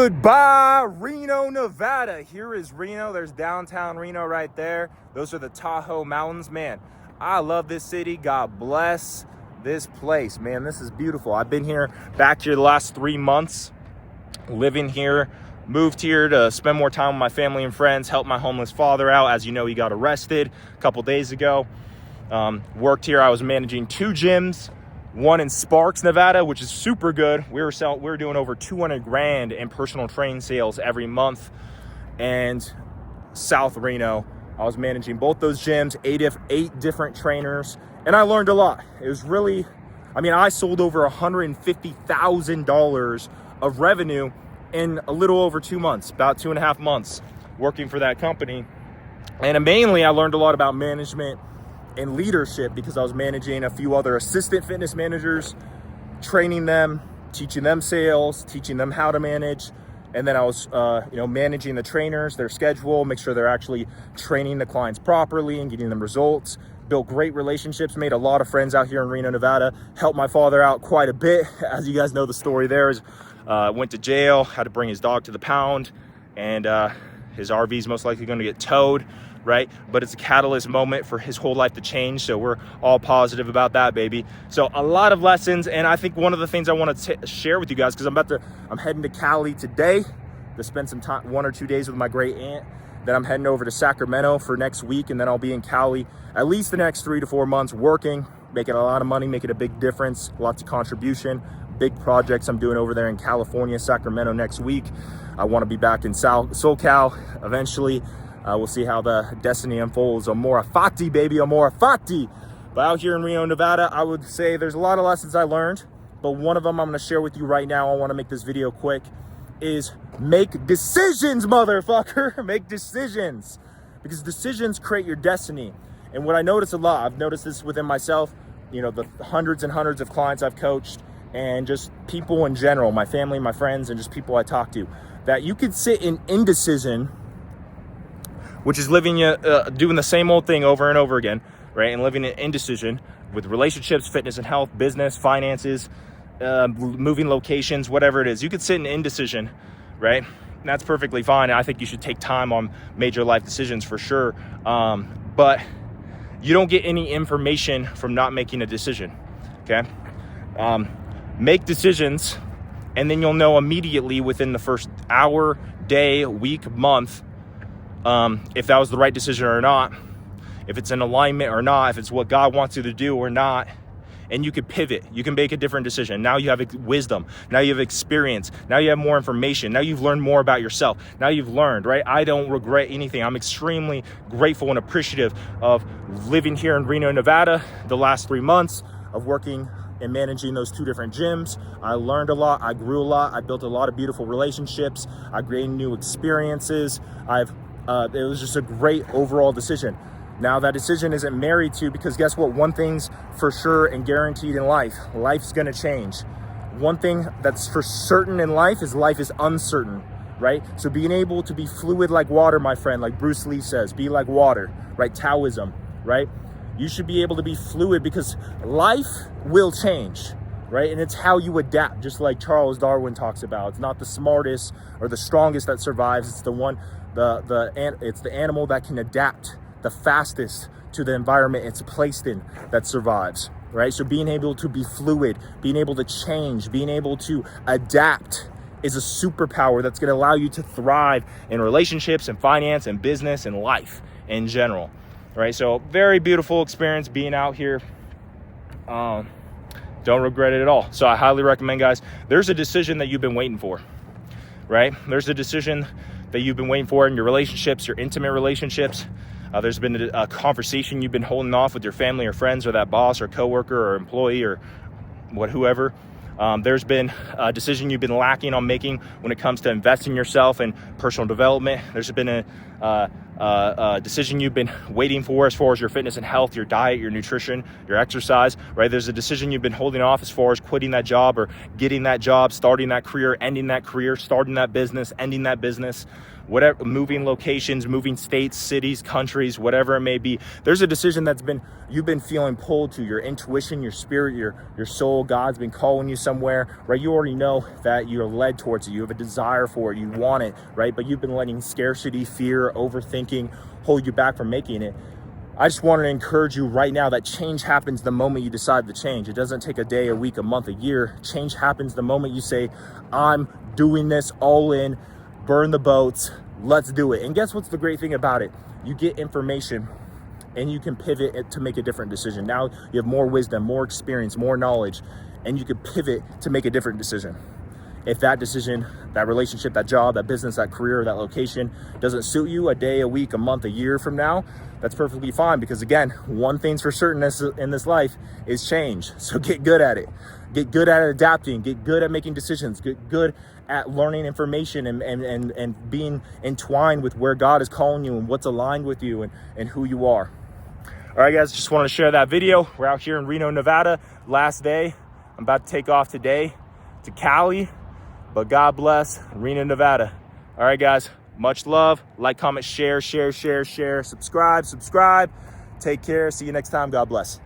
Goodbye, Reno, Nevada. Here is Reno. There's downtown Reno right there. Those are the Tahoe Mountains. Man, I love this city. God bless this place. Man, this is beautiful. I've been back here the last 3 months, living here. Moved here to spend more time with my family and friends, help my homeless father out. As you know, he got arrested a couple days ago. Worked here. I was managing 2 gyms. One in Sparks, Nevada, which is super good. We were doing over 200 grand in personal training sales every month. And South Reno, I was managing both those gyms, 8 different trainers, and I learned a lot. It was really, I sold over $150,000 of revenue in a little over 2 months, about 2.5 months working for that company. And mainly I learned a lot about management and leadership because I was managing a few other assistant fitness managers, training them, teaching them sales, teaching them how to manage. And then I was, managing the trainers, their schedule, make sure they're actually training the clients properly and getting them results. Built great relationships, made a lot of friends out here in Reno, Nevada. Helped my father out quite a bit. As you guys know, the story there is, went to jail, had to bring his dog to the pound, and his RV is most likely going to get towed. Right? But it's a catalyst moment for his whole life to change. So we're all positive about that, baby. So a lot of lessons. And I think one of the things I want to share with you guys, because I'm heading to Cali today to spend some time, 1 or 2 days with my great aunt. Then I'm heading over to Sacramento for next week. And then I'll be in Cali at least the next 3 to 4 months working, making a lot of money, making a big difference, lots of contribution, big projects I'm doing over there in California, Sacramento next week. I want to be back in SoCal eventually. We'll see how the destiny unfolds. Amore fati, baby, amore fati. But out here in Reno, Nevada, I would say there's a lot of lessons I learned, but one of them I'm going to share with you right now. I want to make this video quick, is make decisions, motherfucker. Make decisions, because decisions create your destiny. And what I notice a lot, I've noticed this within myself, the hundreds and hundreds of clients I've coached, and just people in general, my family, my friends, and just people I talk to, that you could sit in indecision, which is living, doing the same old thing over and over again, right? And living in indecision with relationships, fitness and health, business, finances, moving locations, whatever it is. You could sit in indecision, right? And that's perfectly fine. I think you should take time on major life decisions for sure. But you don't get any information from not making a decision, okay? Make decisions, and then you'll know immediately within the first hour, day, week, month, if that was the right decision or not, if it's in alignment or not, if it's what God wants you to do or not. And you can pivot. You can make a different decision. Now you have wisdom. Now you have experience. Now you have more information. Now you've learned more about yourself. Now you've learned, right? I don't regret anything. I'm extremely grateful and appreciative of living here in Reno, Nevada, the last 3 months of working and managing those 2 different gyms. I learned a lot. I grew a lot. I built a lot of beautiful relationships. I gained new experiences. It was just a great overall decision. Now that decision isn't married to, because guess what? One thing's for sure and guaranteed in life. Life's gonna change. One thing that's for certain in life is uncertain, right? So being able to be fluid like water, my friend, like Bruce Lee says, be like water, right? Taoism, right? You should be able to be fluid because life will change, right? And it's how you adapt, just like Charles Darwin talks about. It's not the smartest or the strongest that survives. It's the one, it's the animal that can adapt the fastest to the environment it's placed in that survives, right? So being able to be fluid, being able to change, being able to adapt is a superpower that's going to allow you to thrive in relationships and finance and business and life in general, right? So very beautiful experience being out here. Don't regret it at all. So I highly recommend, guys. There's a decision that you've been waiting for, right? There's a decision that you've been waiting for in your relationships, your intimate relationships. There's been a conversation you've been holding off with your family or friends or that boss or coworker or employee or whoever. There's been a decision you've been lacking on making when it comes to investing yourself in personal development. There's been decision you've been waiting for as far as your fitness and health, your diet, your nutrition, your exercise, right? There's a decision you've been holding off as far as quitting that job or getting that job, starting that career, ending that career, starting that business, ending that business, whatever, moving locations, moving states, cities, countries, whatever it may be. There's a decision you've been feeling pulled to, your intuition, your spirit, your soul. God's been calling you somewhere, right? You already know that you're led towards it. You have a desire for it. You want it, right? But you've been letting scarcity, fear, overthinking hold you back from making it. I just want to encourage you right now that change happens the moment you decide to change. It doesn't take a day, a week, a month, a year. Change happens the moment you say, I'm doing this all in, burn the boats, let's do it. And guess what's the great thing about it? You get information and you can pivot it to make a different decision. Now you have more wisdom, more experience, more knowledge, and you can pivot to make a different decision. If that decision, that relationship, that job, that business, that career, that location doesn't suit you a day, a week, a month, a year from now, that's perfectly fine, because again, one thing's for certain in this life is change. So get good at it. Get good at adapting, get good at making decisions, get good at learning information and being entwined with where God is calling you and what's aligned with you and who you are. All right, guys, just wanted to share that video. We're out here in Reno, Nevada, last day. I'm about to take off today to Cali, but God bless Reno, Nevada. All right, guys, much love. Like, comment, share, subscribe. Take care. See you next time. God bless.